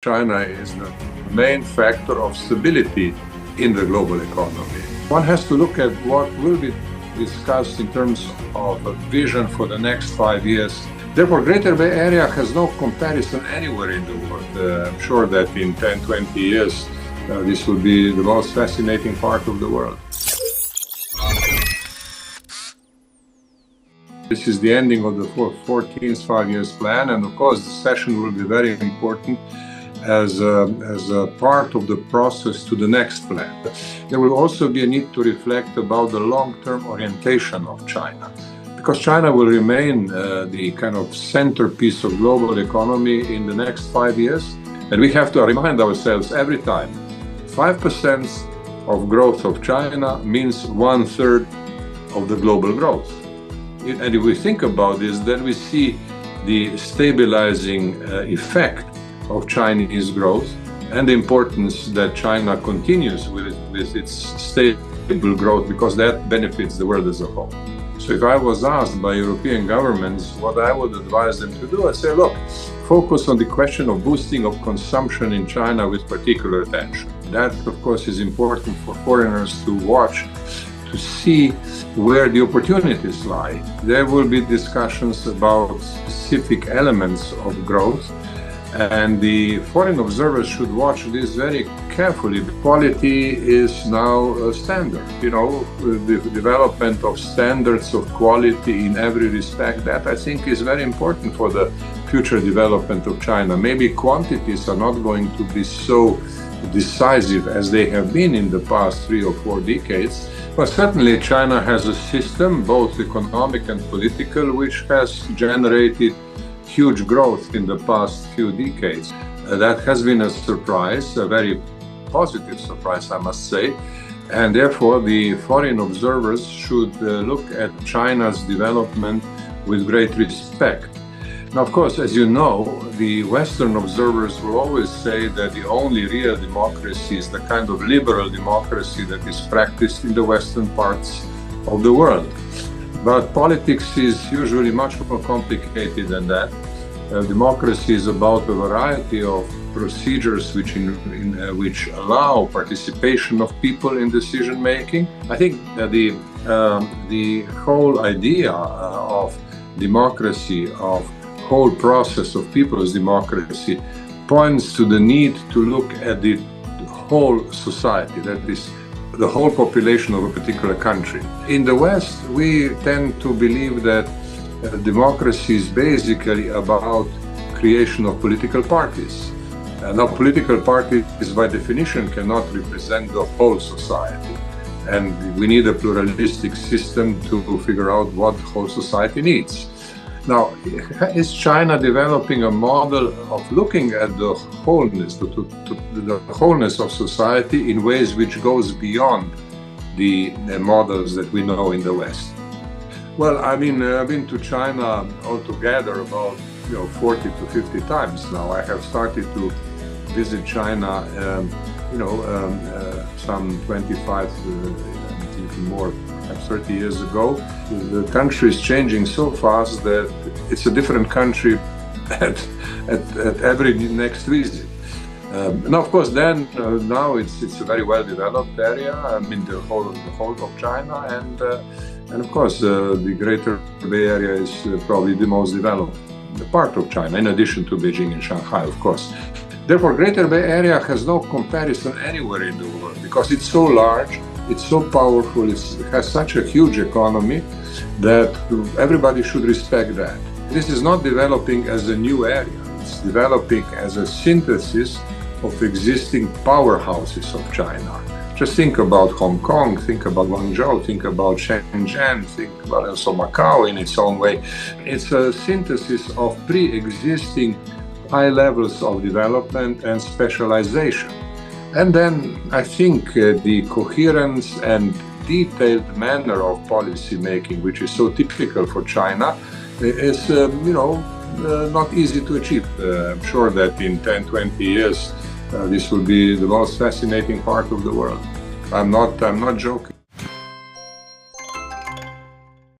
China is the main factor of stability in the global economy. One has to look at what will be discussed in terms of a vision for the next 5 years. Therefore, Greater Bay Area has no comparison anywhere in the world. I'm sure that in 10, 20 years, this will be the most fascinating part of the world. This is the ending of the 14th 5 years plan, and of course the session will be very important as a part of the process to the next plan. There will also be a need to reflect about the long-term orientation of China, because China will remain the kind of centerpiece of global economy in the next 5 years, and we have to remind ourselves every time 5% of growth of China means 1/3 of the global growth. And if we think about this, then we see the stabilizing effect of Chinese growth and the importance that China continues with its stable growth, because that benefits the world as a whole. So if I was asked by European governments what I would advise them to do, I'd say, look, focus on the question of boosting of consumption in China with particular attention. That, of course, is important for foreigners to watch, to see where the opportunities lie. There will be discussions about specific elements of growth, and the foreign observers should watch this very carefully. Quality is now a standard. You know, the development of standards of quality in every respect, that I think is very important for the future development of China. Maybe quantities are not going to be so decisive as they have been in the past 3 or 4 decades, but certainly China has a system, both economic and political, which has generated huge growth in the past few decades. That has been a surprise, a very positive surprise, I must say, and therefore the foreign observers should look at China's development with great respect. Now, of course, as you know, the Western observers will always say that the only real democracy is the kind of liberal democracy that is practiced in the Western parts of the world. But politics is usually much more complicated than that. Democracy is about a variety of procedures which allow participation of people in decision making. I think that the whole idea of democracy, of whole process of people's democracy, points to the need to look at the whole society, that is, the whole population of a particular country. In the West, we tend to believe that democracy is basically about creation of political parties. Now, political parties, by definition, cannot represent the whole society. And we need a pluralistic system to figure out what the whole society needs. Now, is China developing a model of looking at the wholeness, the wholeness of society in ways which goes beyond the models that we know in the West? Well, I mean, I've been to China altogether about 40 to 50 times now. I have started to visit China, some 25, even more, 30 years ago. The country is changing so fast that it's a different country at every next visit. Now, of course, now it's a very well-developed area. I mean, the whole of China, and of course, the Greater Bay Area is probably the most developed part of China, in addition to Beijing and Shanghai, of course. Therefore, Greater Bay Area has no comparison anywhere in the world, because it's so large, it's so powerful, it has such a huge economy that everybody should respect that. This is not developing as a new area, it's developing as a synthesis of existing powerhouses of China. Just think about Hong Kong, think about Guangzhou, think about Shenzhen, think about also Macau in its own way. It's a synthesis of pre-existing high levels of development and specialization. And then I think the coherence and detailed manner of policy making, which is so typical for China, is not easy to achieve. I'm sure that in 10, 20 years, this will be the most fascinating part of the world. I'm not joking.